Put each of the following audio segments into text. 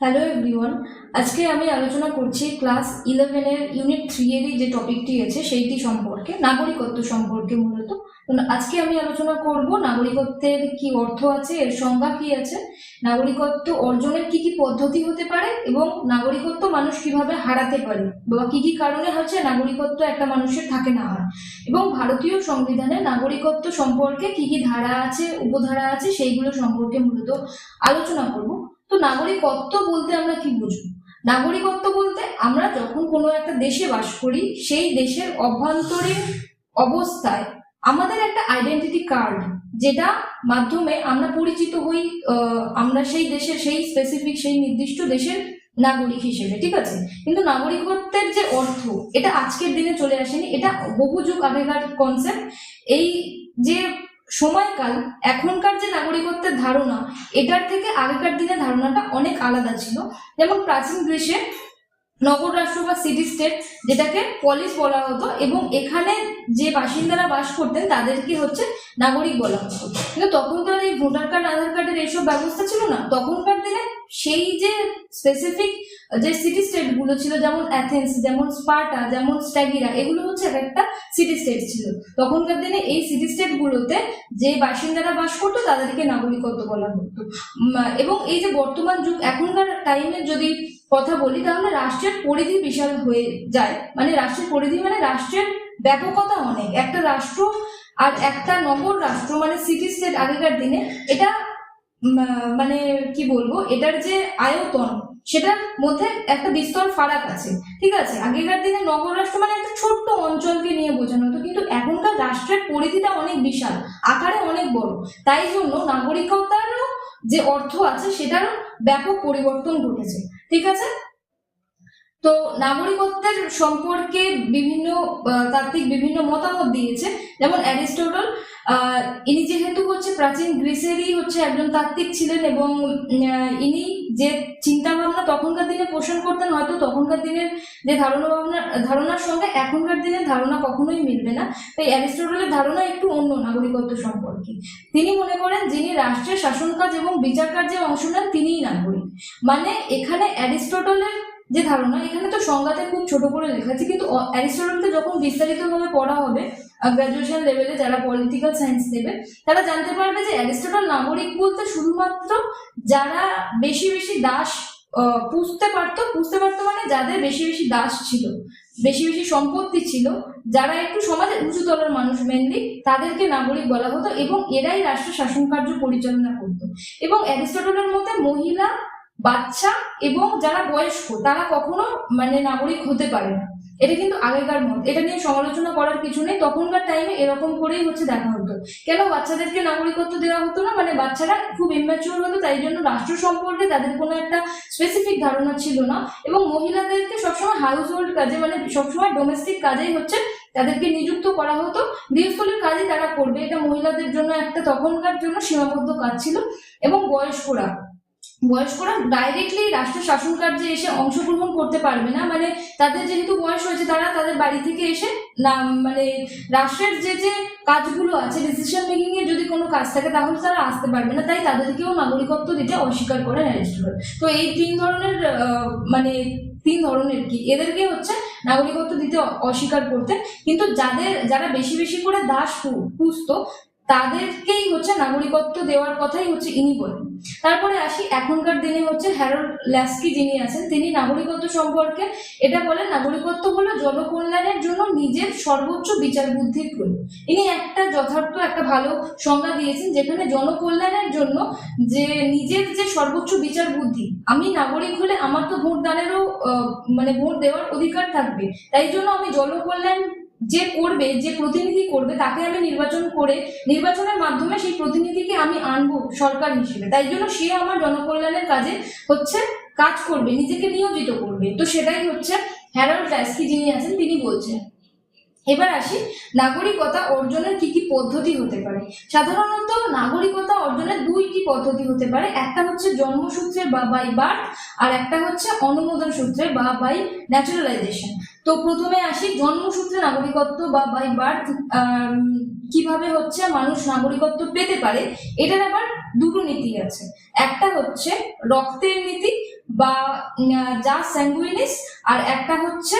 Hello everyone, আজকে আমি আলোচনা করছি ক্লাস 11 এর ইউনিট 3 এর যে টপিকটি আছে সেইটি সম্পর্কে, নাগরিকত্ব সম্পর্কে মূলত। আজকে আমি আলোচনা করব নাগরিকত্বের কি অর্থ আছে, এর সংজ্ঞা কি আছে, নাগরিকত্ব অর্জনের কি কি পদ্ধতি হতে পারে এবং নাগরিকত্ব মানুষ কিভাবে হারাতে পারে বা কি কি কারণে হচ্ছে নাগরিকত্ব একটা মানুষের থাকে না হয়, এবং ভারতীয় সংবিধানে নাগরিকত্ব সম্পর্কে কি কি ধারা আছে, উপধারা আছে, সেইগুলো সম্পর্কে মূলত আলোচনা করব। তো নাগরিকত্ব বলতে আমরা কি বুঝবো? নাগরিকত্ব বলতে আমরা যখন কোনো একটা দেশে বাস করি, সেই দেশের অভ্যন্তরীণ অবস্থায় আমাদের একটা আইডেন্টিটি কার্ড, যেটা মাধ্যমে আমরা পরিচিত হই, আমরা সেই দেশের, সেই স্পেসিফিক, সেই নির্দিষ্ট দেশের নাগরিক হিসেবে, ঠিক আছে। কিন্তু নাগরিকত্বের যে অর্থ, এটা আজকের দিনে চলে আসেনি, এটা বহু যুগ আগেকার কনসেপ্ট। এই যে সময়কাল, এখনকার যে নাগরিকত্বের ধারণা, এটার থেকে আগেকার দিনের ধারণাটা অনেক আলাদা ছিল। যেমন প্রাচীন গ্রীসে নগর রাষ্ট্র বা সিটি স্টেট, যেটাকে পলিস বলা হতো, এবং এখানে যে বাসিন্দারা বাস করতেন তাদেরকে হচ্ছে নাগরিক বলা হতো। কিন্তু তখনকার এই ভোটার কার্ড, আধার কার্ডের এইসব ব্যবস্থা ছিল না। তখনকার দিনে সেই যে স্পেসিফিক যে সিটি স্টেট গুলো ছিল, যেমন অ্যাথেন্স, যেমন স্পার্টা, যেমন স্ট্যাগিরা, এগুলো হচ্ছে একটা সিটি স্টেট ছিল। তখনকার দিনে এই সিটি স্টেট গুলোতে যে বাসিন্দারা বাস করতো তাদেরকে নাগরিকত্ব বলা হতো। এবং এই যে বর্তমান যুগ, এখনকার টাইমে যদি কথা বলি, তাহলে রাষ্ট্রের পরিধি বিশাল হয়ে যায়। মানে রাষ্ট্রের পরিধি মানে রাষ্ট্রের ব্যাপকতা অনেক। একটা রাষ্ট্র আর একটা নগর রাষ্ট্র মানে সিটি স্টেট আগেকার দিনে, এটা মানে কি বলবো, এটার যে আয়তন, সেটার মধ্যে একটা বিস্তর ফারাক আছে, ঠিক আছে। আগেকার দিনে নগর রাষ্ট্র মানে একটা ছোট্ট অঞ্চলকে নিয়ে বোঝানো হতো, কিন্তু এখনকার রাষ্ট্রের পরিধিটা অনেক বিশাল, আকারে অনেক বড়। তাই জন্য নাগরিকতারও যে অর্থ আছে সেটারও ব্যাপক পরিবর্তন ঘটেছে, ঠিক আছে। তো নাগরিকত্বের সম্পর্কে বিভিন্ন তাত্ত্বিক বিভিন্ন মতামত দিয়েছে। যেমন অ্যারিস্টটল, ইনি যেহেতু হচ্ছে প্রাচীন গ্রিসেরই হচ্ছে একজন তাত্ত্বিক ছিলেন, এবং ইনি যে চিন্তা ভাবনা তখনকার দিনে পোষণ করতেন, হয়তো তখনকার দিনের যে ধারণার সঙ্গে এখনকার দিনের ধারণা কখনোই মিলবে না। তাই অ্যারিস্টটলের ধারণা একটু অন্য নাগরিকত্ব সম্পর্কে। তিনি মনে করেন যিনি রাষ্ট্রের শাসন কাজ এবং বিচার কার্যে অংশ নেন তিনিই নাগরিক। মানে এখানে অ্যারিস্টটলের যে ধারণা, এখানে তো সংজ্ঞাতে খুব ছোট করে লেখা আছে, কিন্তু অ্যারিস্টটলকে যখন বিস্তারিতভাবে পড়া হবে গ্রাজুয়েশন লেভেলে, যারা পলিটিক্যাল সায়েন্স নেবে তারা জানতে পারবে যে অ্যারিস্টটল নাগরিক বলতে শুধুমাত্র যারা বেশি বেশি দাস পুষতে পারতো মানে যাদের বেশি বেশি দাস ছিল, বেশি বেশি সম্পত্তি ছিল, যারা একটু সমাজে উঁচু তলার মানুষ মেনলি, তাদেরকে নাগরিক বলা হতো, এবং এরাই রাষ্ট্র শাসন কার্য পরিচালনা করতো। এবং অ্যারিস্টটলের মতে মহিলা, বাচ্চা এবং যারা বয়স্ক তারা কখনো মানে নাগরিক হতে পারে না। এটা কিন্তু আগেকার মত, এটা নিয়ে সমালোচনা করার কিছু নেই। তখনকার টাইমে এরকম করেই হচ্ছে দেখা হতো। কেন বাচ্চাদেরকে নাগরিকত্ব দেওয়া হতো না? মানে বাচ্চারা খুব ইম্যাচিওর হতো, তাই জন্য রাষ্ট্র সম্পর্কে তাদের কোনো একটা স্পেসিফিক ধারণা ছিল না। এবং মহিলাদেরকে সবসময় হাউস হোল্ড কাজে, মানে সবসময় ডোমেস্টিক কাজেই হচ্ছে তাদেরকে নিযুক্ত করা হতো। গৃহস্থলীর কাজই তারা করবে, এটা মহিলাদের জন্য একটা তখনকার জন্য সীমাবদ্ধ কাজ ছিল। এবং বয়স্করা ডাইরেক্টলি রাষ্ট্র শাসন কার্যে এসে অংশগ্রহণ করতে পারবে না। মানে তাদের যেহেতু বয়স হয়েছে, তারা তাদের বাড়ি থেকে এসে না, মানে রাষ্ট্রের যে যে কাজগুলো আছে, ডিসিশন মেকিং এর যদি কোনো কাজ থাকে তাহলে তারা আসতে পারবে না। তাই তাদেরকেও নাগরিকত্ব দিতে অস্বীকার করেন অ্যারিস্টটল। তো এই তিন ধরনের কি, এদেরকে হচ্ছে নাগরিকত্ব দিতে অস্বীকার করতে। কিন্তু যারা বেশি বেশি করে দাস পুষতো তাদেরকেই হচ্ছে নাগরিকত্ব দেওয়ার কথাই হচ্ছে ইনি বলেন। তারপরে আসি এখনকার দিনে হচ্ছে হ্যারল্ড ল্যাস্কি যিনি আছেন, তিনি নাগরিকত্ব সম্পর্কে এটা বলেন, নাগরিকত্ব হলো জনকল্যাণের জন্য নিজের সর্বোচ্চ বিচার বুদ্ধির প্রয়োগ। ইনি একটা যথার্থ একটা ভালো সংজ্ঞা দিয়েছেন, যেখানে জনকল্যাণের জন্য যে নিজের যে সর্বোচ্চ বিচার বুদ্ধি, আমি নাগরিক হলে আমার তো ভোট দানেরও মানে ভোট দেওয়ার অধিকার থাকবে, তাই জন্য আমি জনকল্যাণ যে করবে, যে প্রতিনিধি করবে, তাকে আমি নির্বাচন করে নির্বাচনের মাধ্যমে সেই প্রতিনিধিকে আমি আনবো সরকার হিসেবে, তাই জন্য সে আমার জনকল্যাণের কাজে হচ্ছে কাজ করবে, নিজেকে নিয়োজিত করবে। তো সেটাই হচ্ছে হ্যারল্ড ল্যাস্কি যিনি আছেন তিনি বলছেন। এবার আসি নাগরিকতা অর্জনের কি কি পদ্ধতি হতে পারে। সাধারণত নাগরিকতা অর্জনের দুইটি পদ্ধতি হতে পারে, একটা হচ্ছে জন্মসূত্রে বা বাই বার্থ, আর একটা হচ্ছে অনুমোদন সূত্রে বা বাই ন্যাচারালাইজেশন। তো প্রথমে আসি জন্মসূত্রে নাগরিকত্ব বা বাই বার্থ, কিভাবে হচ্ছে মানুষ নাগরিকত্ব পেতে পারে। এটার আবার দুটো নীতি আছে, একটা হচ্ছে রক্তের নীতি বা জাস স্যাঙ্গুইনিস, আর একটা হচ্ছে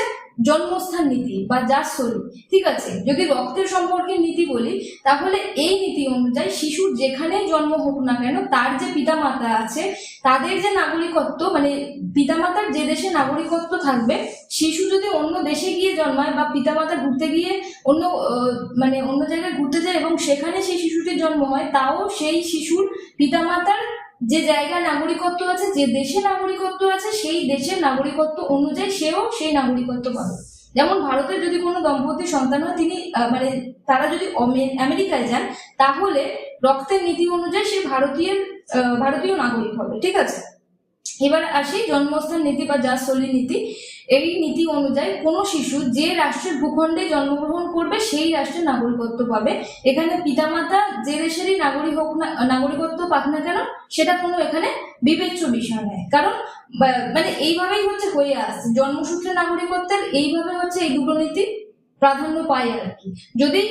জন্মস্থান নীতি বা জাস সোলি। ঠিক আছে, যদি রক্তের সম্পর্কে নীতি বলি, তাহলে এই নীতি অনুযায়ী শিশুর যেখানে জন্ম হোক না কেন, তার যে পিতামাতা আছে তাদের যে নাগরিকত্ব, মানে পিতামাতার যে দেশে নাগরিকত্ব থাকবে, শিশু যদি অন্য দেশে গিয়ে জন্মায় বা পিতামাতা ঘুরতে গিয়ে অন্য মানে অন্য জায়গায় ঘুরতে যায় এবং সেখানে সেই শিশুটির জন্ম হয়, তাও সেই শিশুর পিতামাতার যে জায়গায় নাগরিকত্ব আছে, যে দেশে নাগরিকত্ব আছে, সেই দেশের নাগরিকত্ব অনুযায়ী সেও সেই নাগরিকত্ব পাবে। যেমন ভারতের যদি কোনো দম্পতির সন্তান হয়, তিনি মানে তারা যদি আমেরিকায় যান, তাহলে রক্তের নীতি অনুযায়ী সে ভারতীয় নাগরিক হবে। ঠিক আছে, এবার আসি জন্মস্থান নীতি বা জাস সোলি নীতি। এই নীতি অনুযায়ী কোনো শিশু যে রাষ্ট্রের ভূখণ্ডে জন্মগ্রহণ করবে সেই রাষ্ট্রের নাগরিকত্ব পাবে। এখানে পিতামাতা যে দেশেরই নাগরিকত্ব পাক না কেন, সেটা কোনো এখানে বিবেচ্য বিষয় নয়। কারণ মানে এইভাবেই হচ্ছে হয়ে আসছে, জন্মসূত্রে নাগরিকত্বের এইভাবে হচ্ছে এই দুটো নীতি প্রাধান্য পায় আর কি। যদি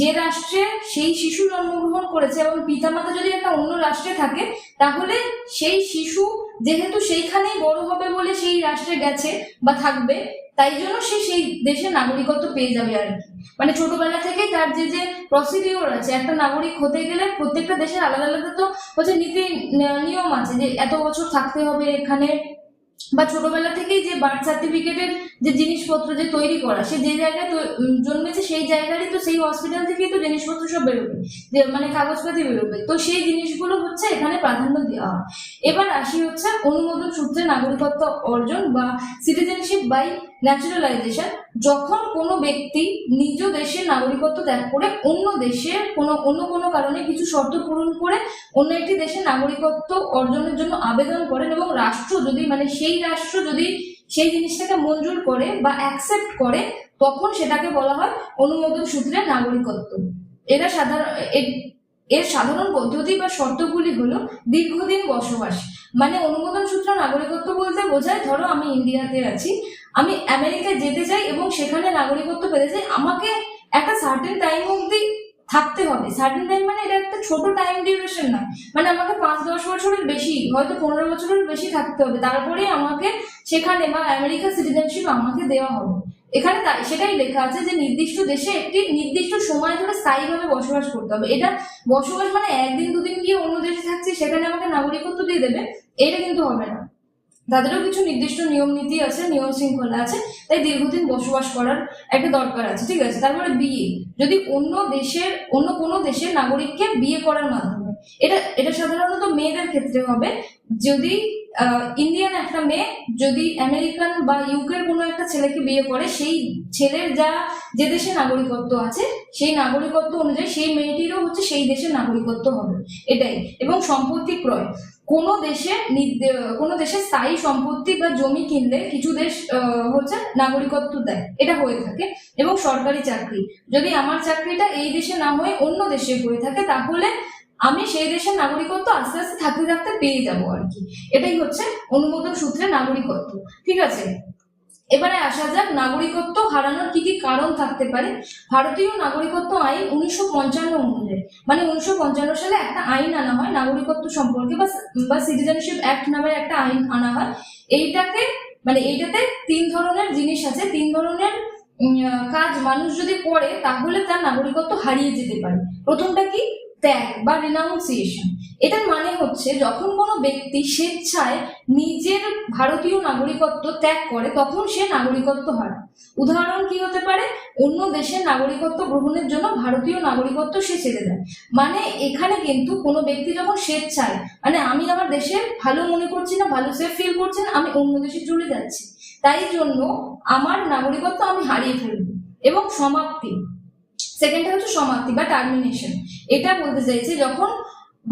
যে রাষ্ট্রে সেই শিশু জন্মগ্রহণ করেছে এবং পিতামাতা যদি একটা অন্য রাষ্ট্রে থাকে, তাহলে সেই শিশু যেহেতু সেইখানেই বড় হবে বলে সেই রাষ্ট্রে গেছে বা থাকবে, তাই জন্য সে সেই দেশের নাগরিকত্ব পেয়ে যাবে আর কি। মানে ছোটবেলা থেকেই তার যে প্রসিডিওর আছে, একটা নাগরিক হতে গেলে প্রত্যেকটা দেশের আলাদা আলাদা তো হচ্ছে নীতি নিয়ম আছে, যে এত বছর থাকতে হবে এখানে, বা ছোটবেলা থেকেই যে বার্থ সার্টিফিকেটের যে জিনিসপত্র যে তৈরি করা, সে যে জায়গায় জন্মেছে সেই জায়গারই তো, সেই হসপিটাল থেকেই তো জিনিসপত্র সব বেরোবে, যে মানে কাগজপাতি বেরোবে, তো সেই জিনিসগুলো হচ্ছে এখানে প্রাধান্য দেওয়া হয়। এবার আসি হচ্ছে অনুমোদন সূত্রে নাগরিকত্ব অর্জন বা সিটিজেনশিপ বাই ন্যাচারালাইজেশন। যখন কোনো ব্যক্তি নিজ দেশের নাগরিকত্ব ত্যাগ করে অন্য দেশের কোনো কারণে কিছু শর্ত পূরণ করে অন্য একটি দেশের নাগরিকত্ব অর্জনের জন্য আবেদন করেন, এবং রাষ্ট্র যদি মানে সেই রাষ্ট্র যদি সেই জিনিসটাকে মঞ্জুর করে বা অ্যাকসেপ্ট করে, তখন সেটাকে বলা হয় অনুমোদন সূত্রে নাগরিকত্ব। এর সাধারণ পদ্ধতি বা শর্তগুলি হলো দীর্ঘদিন বসবাস। মানে অনুমোদন সূত্র নাগরিকত্ব বলতে বোঝায়, ধরো আমি ইন্ডিয়াতে আছি, আমি আমেরিকায় যেতে চাই এবং সেখানে নাগরিকত্ব পেতে চাই, আমাকে একটা সার্টেন টাইম অবধি থাকতে হবে। সার্টেন টাইম মানে এটা একটা ছোট টাইম ডিউরেশন না, মানে আমাকে 5-10 বছরের বেশি, হয়তো 15 বছরের বেশি থাকতে হবে, তারপরে আমাকে সেখানে বা আমেরিকার সিটিজেনশিপ আমাকে দেওয়া হবে। এখানে সেটাই লেখা আছে যে নির্দিষ্ট দেশে একটি নির্দিষ্ট সময় ধরে স্থায়ীভাবে বসবাস করতে হবে। এটা বসবাস মানে একদিন দুদিন গিয়ে অন্য দেশে থাকছি সেখানে আমাকে নাগরিকত্ব দিয়ে দেবে, এটা কিন্তু হবে না। তাদেরও কিছু নির্দিষ্ট নিয়ম নীতি আছে, নিয়ম শৃঙ্খলা আছে, তাই দীর্ঘদিন বসবাস করার একটা দরকার আছে। ঠিক আছে, তারপরে বিয়ে, যদি অন্য কোনো দেশের নাগরিককে বিয়ে করার মাধ্যমে, এটা সাধারণত মেয়েদের ক্ষেত্রে হবে। যদি ইন্ডিয়ান একটা মেয়ে যদি আমেরিকান বা ইউকের কোনো একটা ছেলেকে বিয়ে করে, সেই ছেলের যে দেশের নাগরিকত্ব আছে সেই নাগরিকত্ব অনুযায়ী সেই মেয়েটিরও হচ্ছে সেই দেশের নাগরিকত্ব হবে, এটাই। এবং সম্পত্তি ক্রয়, কোনো দেশে স্থায়ী সম্পত্তি বা জমি কিনলে কিছু দেশ হচ্ছে নাগরিকত্ব দেয়, এটা হয়ে থাকে। এবং সরকারি চাকরি, যদি আমার চাকরিটা এই দেশে না হয়ে অন্য দেশে হয়ে থাকে, তাহলে আমি সেই দেশের নাগরিকত্ব আস্তে আস্তে থাকতে থাকতে পেয়ে যাবো আর কি। এটাই হচ্ছে অনুমোদন সূত্রে নাগরিকত্ব। ঠিক আছে, এবারে আসা যাক নাগরিকত্ব হারানোর কি কি কারণ থাকতে পারে। ভারতীয় নাগরিকত্ব আইন 1955 অনুযায়ী, মানে 1955 সালে একটা আইন আনা হয় নাগরিকত্ব সম্পর্কে, বা সিটিজেনশিপ অ্যাক্ট নামের একটা আইন আনা হয়। এইটাতে 3 ধরনের জিনিস আছে, 3 ধরনের কাজ মানুষ যদি করে তাহলে তার নাগরিকত্ব হারিয়ে যেতে পারে। প্রথমটা কি? ত্যাগ বা রিনাউন্সিয়েশন। এটার মানে হচ্ছে যখন কোনো ব্যক্তি স্বেচ্ছায় নিজের ভারতীয় নাগরিকত্ব ত্যাগ করে, তখন সে নাগরিকত্ব হারায়। উদাহরণ কি হতে পারে? অন্য দেশের নাগরিকত্ব গ্রহণের জন্য ভারতীয় নাগরিকত্ব সে ছেড়ে দেয়। মানে এখানে কিন্তু কোনো ব্যক্তি যখন স্বেচ্ছায়, মানে আমি আমার দেশে ভালো মনে করছি না, ভালো সেফ ফিল করছি না, আমি অন্য দেশে চলে যাচ্ছি, তাই জন্য আমার নাগরিকত্ব আমি হারিয়ে ফেলবো। এবং সমাপ্তি, সেকেন্ডটা হচ্ছে সমাপ্তি বা টার্মিনেশন। এটা বলতে চাইছে যখন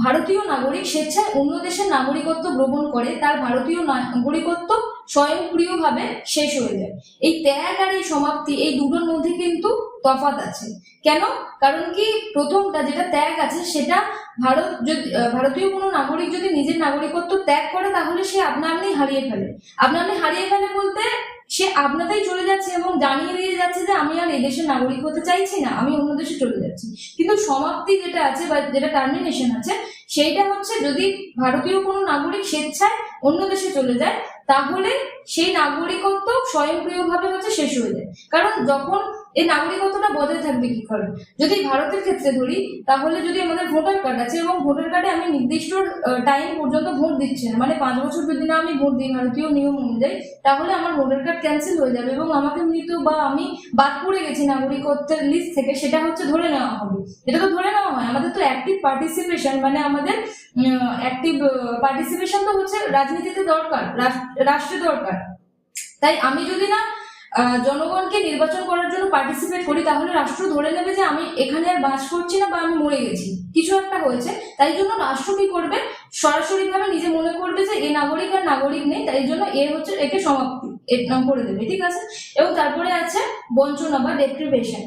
ভারতীয় নাগরিক স্বেচ্ছায় অন্য দেশের নাগরিকত্ব গ্রহণ করে, তার ভারতীয় নাগরিকত্ব স্বয়ংক্রিয়ভাবে শেষ হয়ে যায়। এই ত্যাগ আর এই সমাপ্তি, এই দুটোর মধ্যে কিন্তু তফাৎ আছে। কেন? কারণ কি প্রথমটা যেটা ত্যাগ আছে সেটা ভারতীয় কোনো নাগরিক যদি নিজের নাগরিকত্ব ত্যাগ করে তাহলে সে আপনা আপনি হারিয়ে ফেলে। আপনা আপনি হারিয়ে ফেলে বলতে সে আপনাতেই চলে যাচ্ছে এবং জানিয়ে দিয়ে যাচ্ছে যে আমি আর এই দেশের নাগরিক হতে চাইছি না, আমি অন্য দেশে চলে যাচ্ছি। কিন্তু সমাপ্তি যেটা আছে বা যেটা টার্মিনেশন আছে সেইটা হচ্ছে যদি ভারতীয় কোনো নাগরিক স্বেচ্ছায় অন্য দেশে চলে যায় তাহলে সেই নাগরিকত্ব স্বয়ংক্রিয়ভাবে হচ্ছে শেষ হয়ে যায়। কারণ যখন এই নাগরিকত্বটা বজায় থাকবে কি করে? যদি ভারতের ক্ষেত্রে ধরি তাহলে যদি আমাদের ভোটার কার্ড আছে এবং ভোটার কার্ডে আমি নির্দিষ্ট টাইম পর্যন্ত ভোট দিচ্ছি না, মানে 5 বছর যদি না আমি ভোট দিই ভারতীয় নিয়ম অনুযায়ী, তাহলে আমার ভোটার কার্ড ক্যান্সেল হয়ে যাবে এবং আমাকে মৃত বা আমি বাদ পড়ে গেছি নাগরিকত্বের লিস্ট থেকে, সেটা হচ্ছে ধরে নেওয়া হবে। এটা তো ধরে নেওয়া হয়, আমাদের তো অ্যাক্টিভ পার্টিসিপেশন, মানে আমাদের অ্যাক্টিভ পার্টিসিপেশন তো হচ্ছে রাজনীতিতে দরকার, রাষ্ট্রে দরকার। তাই আমি যদি না জনগণকে নির্বাচন করার জন্য পার্টিসিপেট করি তাহলে রাষ্ট্র ধরে নেবে যে আমি এখানে আর বাস করছি না বা আমি মরে গেছি, কিছু একটা হয়েছে। তাই জন্য রাষ্ট্র কি করবে, সরাসরি ভাবে নিজে মনে করবে যে এ নাগরিক আর নাগরিক নেই, তাই জন্য এ হচ্ছে একে সমাপ্তি করে দেবে, ঠিক আছে। এবং তারপরে আছে বঞ্চনা বা ডেপ্রিভেশন।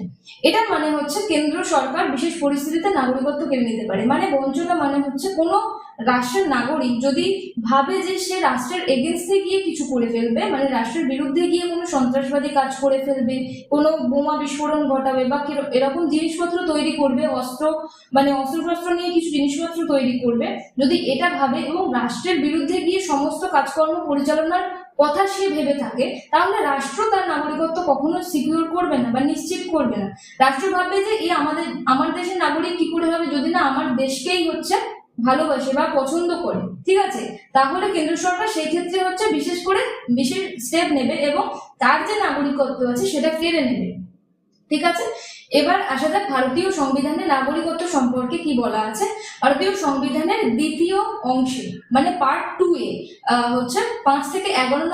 এটা মানে হচ্ছে কেন্দ্র সরকার বিশেষ পরিস্থিতিতে নাগরিকত্ব কেড়ে নিতে পারে। মানে বঞ্চনা মানে হচ্ছে কোনো রাষ্ট্রের নাগরিক যদি ভাবে যে সে রাষ্ট্রের এগেনস্টে গিয়ে কিছু করে ফেলবে, মানে রাষ্ট্রের বিরুদ্ধে গিয়ে কোনো সন্ত্রাসবাদী কাজ করে ফেলবে, কোনো বোমা বিস্ফোরণ ঘটাবে বা এরকম জিনিসপত্র তৈরি করবে, অস্ত্রশস্ত্র নিয়ে কিছু জিনিসপত্র তৈরি করবে, যদি এটা ভাবে এবং রাষ্ট্রের বিরুদ্ধে গিয়ে সমস্ত কাজকর্ম পরিচালনার কথা সে ভেবে থাকে, তাহলে রাষ্ট্র তার নাগরিকত্ব কখনো সিকিউর করবে না বা নিশ্চিত করবে না। রাষ্ট্র ভাববে যে আমার দেশের নাগরিক কি করে হবে যদি না আমার দেশকেই হচ্ছে ভালোবাসে বা পছন্দ করে, ঠিক আছে। তাহলে কেন্দ্র সরকার সেই ক্ষেত্রে হচ্ছে বিশেষ স্টেপ নেবে এবং তার যে নাগরিকত্ব আছে সেটা কেড়ে নেবে, ঠিক আছে। এবার আসা যাক ভারতীয় সংবিধানে নাগরিকত্ব সম্পর্কে কি বলা আছে। ভারতীয় সংবিধানের দ্বিতীয় অংশে মানে পার্ট 2 হচ্ছে 5 থেকে 11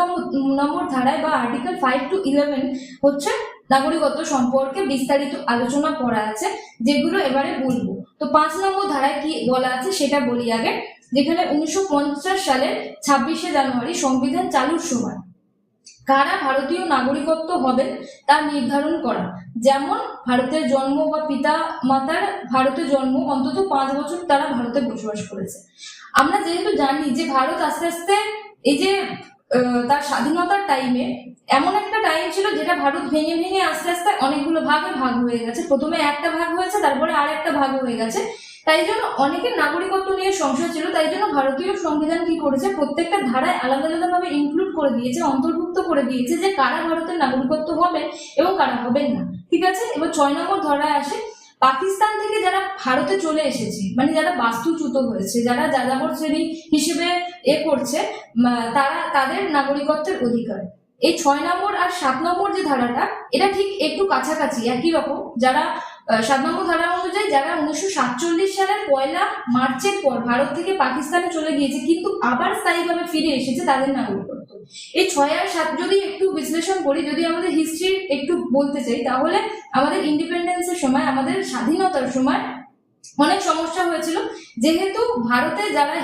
নম্বর ধারায় বা আর্টিকেল 5 to 11 হচ্ছে নাগরিকত্ব সম্পর্কে বিস্তারিত আলোচনা করা আছে, যেগুলো এবারে বলবো। তো 5 নম্বর ধারায় কি বলা আছে সেটা বলি আগে। যেখানে 1950 সালের 26শে জানুয়ারি সংবিধান চালুর সময় কারা ভারতীয় নাগরিকত্ব হবেন তা নির্ধারণ করা। যেমন ভারতের জন্ম বা পিতা মাতার ভারতে জন্ম, অন্তত 5 বছর তারা ভারতে বসবাস করেছে। আমরা যেহেতু জানি যে ভারত আস্তে আস্তে এই যে তার স্বাধীনতার টাইমে এমন একটা টাইম ছিল যেটা ভারত ভেঙে ভেঙে আস্তে আস্তে অনেকগুলো ভাগে ভাগ হয়ে গেছে। প্রথমে একটা ভাগ হয়েছে, তারপরে আর একটা ভাগ হয়ে গেছে। তাই জন্য অনেকের নাগরিকত্ব নিয়ে সংশয় ছিল। তাই জন্য ভারতীয় সংবিধান কি করেছে, প্রত্যেকটা ধারায় আলাদা আলাদা ভাবে ইনক্লুড করে দিয়েছে, অন্তর্ভুক্ত করে দিয়েছে যে কারা ভারতের নাগরিকত্ব হবেন এবং কারা হবেন না, ঠিক আছে। এবার 6 নম্বর ধারায় আসে পাকিস্তান থেকে যারা ভারতে চলে এসেছে, মানে যারা বাস্তুচ্যুত হয়েছে, যারা যাযাবর শ্রেণী হিসেবে করছে, তাদের নাগরিকত্বের অধিকার। এই 6 নম্বর আর 7 নম্বর যে ধারাটা, এটা ঠিক একটু কাছাকাছি একই রকম। যারা 7 নম্বর ধারা অনুযায়ী যারা 1947 সালের 1 মার্চের পর ভারত থেকে পাকিস্তানে চলে গিয়েছে কিন্তু আবার স্থায়ীভাবে ফিরে এসেছে, তাদের নাগরিকত্ব। এই 6 আর 7 যদি একটু বিশ্লেষণ করি, যদি আমাদের হিস্ট্রি একটু বলতে চাই, তাহলে আমাদের ইন্ডিপেন্ডেন্সের সময়, আমাদের স্বাধীনতার সময় অনেক সমস্যা হয়েছিল। যেহেতু ভারতে যারা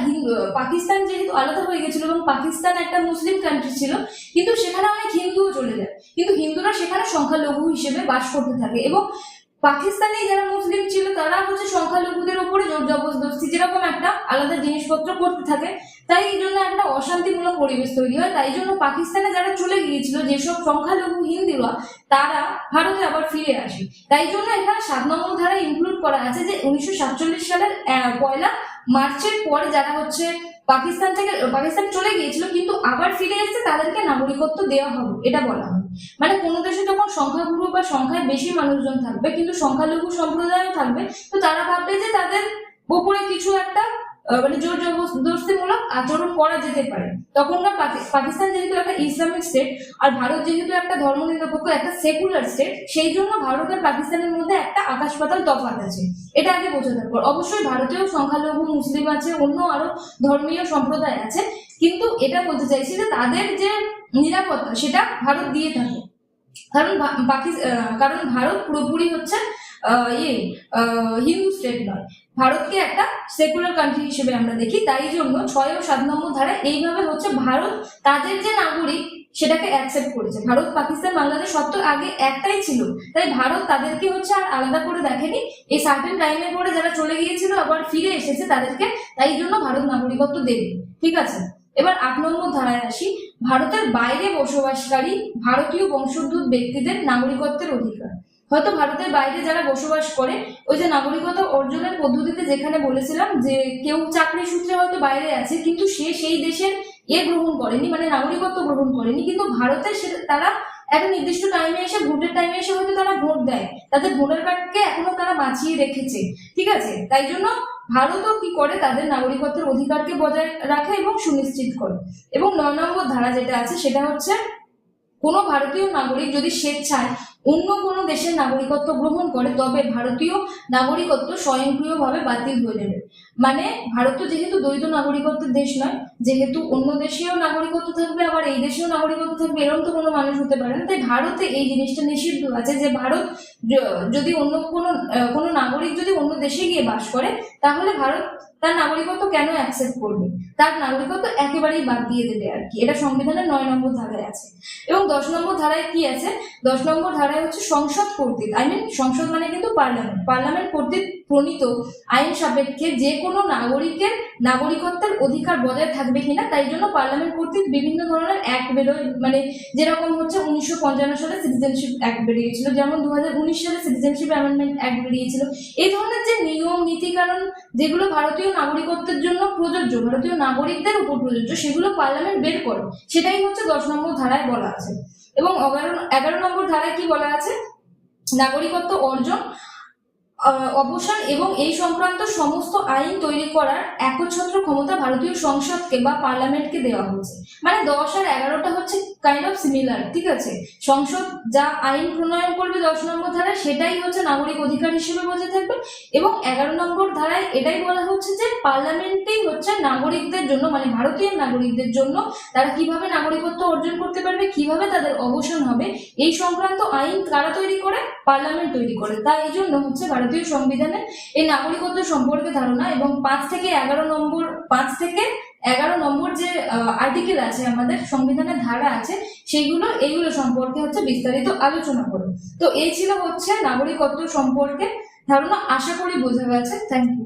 পাকিস্তান যেহেতু আলাদা হয়ে গেছিল এবং পাকিস্তান একটা মুসলিম কান্ট্রি ছিল, কিন্তু সেখানে অনেক হিন্দুও চলে যায়, কিন্তু হিন্দুরা সেখানে সংখ্যালঘু হিসেবে বাস করতে থাকে এবং পাকিস্তানে যারা মুসলিম ছিল তারা হচ্ছে সংখ্যালঘুদের উপরে জোর জবরদস্তি যেরকম একটা আলাদা জিনিসপত্র করতে থাকে। তাই এই জন্য একটা অশান্তিমূলক পরিবেশ তৈরি হয়। তাই জন্য পাকিস্তানে যারা চলে গিয়েছিল, যেসব সংখ্যালঘু হিন্দুরা, তারা ভারতে আবার ফিরে আসে। তাই জন্য এখানে 7 নম্বর ধারায় ইনক্লুড করা আছে যে 1947 সালের 1 মার্চের পরে যারা হচ্ছে পাকিস্তান চলে গিয়েছিল কিন্তু আবার ফিরে এসেছে, তাদেরকে নাগরিকত্ব দেওয়া হবে, এটা বলা হয়। মানে কোনো দেশে যখন সংখ্যাগুরু বা সংখ্যায় বেশি মানুষজন থাকবে কিন্তু সংখ্যালঘু সম্প্রদায়ও থাকবে, তো তারা ভাববে যে তাদের উপরে কিছু একটা জোর জবরদস্তিমূলক আচরণ করা যেতে পারে। তখনকার পাকিস্তান যেহেতু একটা ইসলামিক স্টেট আর ভারত যেহেতু একটা ধর্মনিরপেক্ষ একটা সেকুলার স্টেট, সেই জন্য ভারত আর পাকিস্তানের মধ্যে একটা আকাশ পাতাল তফাৎ আছে, এটা আগে বোঝাতে হবে। অবশ্যই ভারতেও সংখ্যালঘু মুসলিম আছে, অন্য আরো ধর্মীয় সম্প্রদায় আছে, কিন্তু এটা বলতে চাইছি যে তাদের যে নিরাপত্তা সেটা ভারত দিয়ে থাকে। কারণ ভারত পুরোপুরি হচ্ছে হিন্দু স্টেট নয়, ভারতকে একটা সেকুলার কান্ট্রি হিসেবে আমরা দেখি। তাই জন্য 6 ও 7 নম্বর ধারায় এইভাবে হচ্ছে ভারত তাদের যে নাগরিক সেটাকে অ্যাকসেপ্ট করেছে। ভারত পাকিস্তান বাংলাদেশ সব তো আগে একটাই ছিল, তাই ভারত তাদেরকে হচ্ছে আর আলাদা করে দেখেনি। এই সার্টেন টাইমের পরে যারা চলে গিয়েছিল আবার ফিরে এসেছে তাদেরকে তাই জন্য ভারত নাগরিকত্ব দেবে। ঠিক আছে, এবার 8 নম্বর ধারায় আসি। ভারতের বাইরে বসবাসকারী ভারতীয় বংশোদ্ভূত ব্যক্তিদের নাগরিকত্বের অধিকার। হয়তো ভারতের বাইরে যারা বসবাস করে, ওই যে নাগরিকত্ব অর্জনের পদ্ধতিতে যেখানে বলেছিলাম যে কেউ চাকরি সূত্রে হয়তো বাইরে আছে কিন্তু সে সেই দেশের গ্রহণ করেনি, মানে নাগরিকত্ব গ্রহণ করেনি, কিন্তু ভারতে তারা একটা নির্দিষ্ট টাইমে এসে ভোটের টাইমে এসে হয়তো তারা ভোট দেয়, তাদের ভোটার কার্ডকে এখনো তারা বাঁচিয়ে রেখেছে। ঠিক আছে, তাই জন্য ভারতও কি করে তাদের নাগরিকত্বের অধিকারকে বজায় রাখে এবং সুনিশ্চিত করে। এবং 9 নম্বর ধারা যেটা আছে সেটা হচ্ছে কোনো ভারতীয় নাগরিক যদি স্বেচ্ছায় অন্য কোনো দেশের নাগরিকত্ব গ্রহণ করে তবে ভারতীয় নাগরিকত্ব স্বয়ংক্রিয়ভাবে বাতিল হয়ে যাবে। মানে ভারত যেহেতু দ্বৈত নাগরিকত্বের দেশ নয়, যেহেতু অন্য দেশেও নাগরিকত্ব থাকবে আবার এই দেশেও নাগরিকত্ব থাকবে, এরকম তো কোনো মানুষ হতে পারে না। তাই ভারতে এই জিনিসটা নিষিদ্ধ আছে যে ভারত যদি অন্য কোনো নাগরিক যদি অন্য দেশে গিয়ে বাস করে তাহলে ভারত তার নাগরিকত্ব কেন অ্যাকসেপ্ট করবে, তার নাগরিকত্ব একেবারেই বাদ দিয়ে দেবে আর কি। এটা সংবিধানের 9 নম্বর ধারায় আছে। এবং 10 নম্বর ধারায় কি আছে? 10 নম্বর ধারায় হচ্ছে সংসদ কর্তৃক, সংসদ মানে কিন্তু পার্লামেন্ট কর্তৃক প্রণীত আইন সাপেক্ষে যে কোনো নাগরিকের নাগরিকত্বের অধিকার বজায় থাকবে কিনা, তাই জন্য পার্লামেন্ট কর্তৃক বিভিন্ন ধরনের অ্যাক্ট বেরোয়। মানে যেরকম হচ্ছে 1955 সালে সিটিজেনশিপ অ্যাক্ট বেরিয়েছিল, যেমন 2019 সালে সিটিজেনশিপ অ্যামেন্ডমেন্ট অ্যাক্ট বেরিয়েছিল। এই ধরনের যে নিয়ম নীতি কানুন যেগুলো ভারতীয় নাগরিকত্বের জন্য প্রযোজ্য, ভারতীয় নাগরিকদের উপর প্রযোজ্য, সেগুলো পার্লামেন্ট বের করে, সেটাই হচ্ছে 10 নম্বর ধারায় বলা আছে। এবং 11 নম্বর ধারায় কি বলা আছে? নাগরিকত্ব অর্জন, অবসান এবং এই সংক্রান্ত সমস্ত আইন তৈরি করার একচ্ছত্র ক্ষমতা ভারতীয় সংসদকে বা পার্লামেন্টকে দেওয়া হয়েছে। মানে 10 আর 11টা হচ্ছে কাইন্ড অফ সিমিলার। ঠিক আছে, সংসদ যা আইন প্রণয়ন করবে 10 নম্বর ধারায় সেটাই হচ্ছে নাগরিক অধিকার হিসেবে বজায় থাকবে। এবং 11 নম্বর ধারায় এটাই বলা হচ্ছে যে পার্লামেন্টেই হচ্ছে নাগরিকদের জন্য, মানে ভারতীয় নাগরিকদের জন্য তারা কিভাবে নাগরিকত্ব অর্জন করতে পারবে, কিভাবে তাদের অবসান হবে, এই সংক্রান্ত আইন কারা তৈরি করে? পার্লামেন্ট তৈরি করে। তাই এই জন্য হচ্ছে ভারতীয় সংবিধানে এই নাগরিকত্ব সম্পর্কে ধারণা। এবং 5 থেকে 11 নম্বর যে আর্টিকেল আছে আমাদের সংবিধানের ধারা আছে এইগুলো সম্পর্কে হচ্ছে বিস্তারিত আলোচনা করব। তো এই ছিল হচ্ছে নাগরিকত্ব সম্পর্কে ধারণা। আশা করি বোঝা গেছে। Thank you.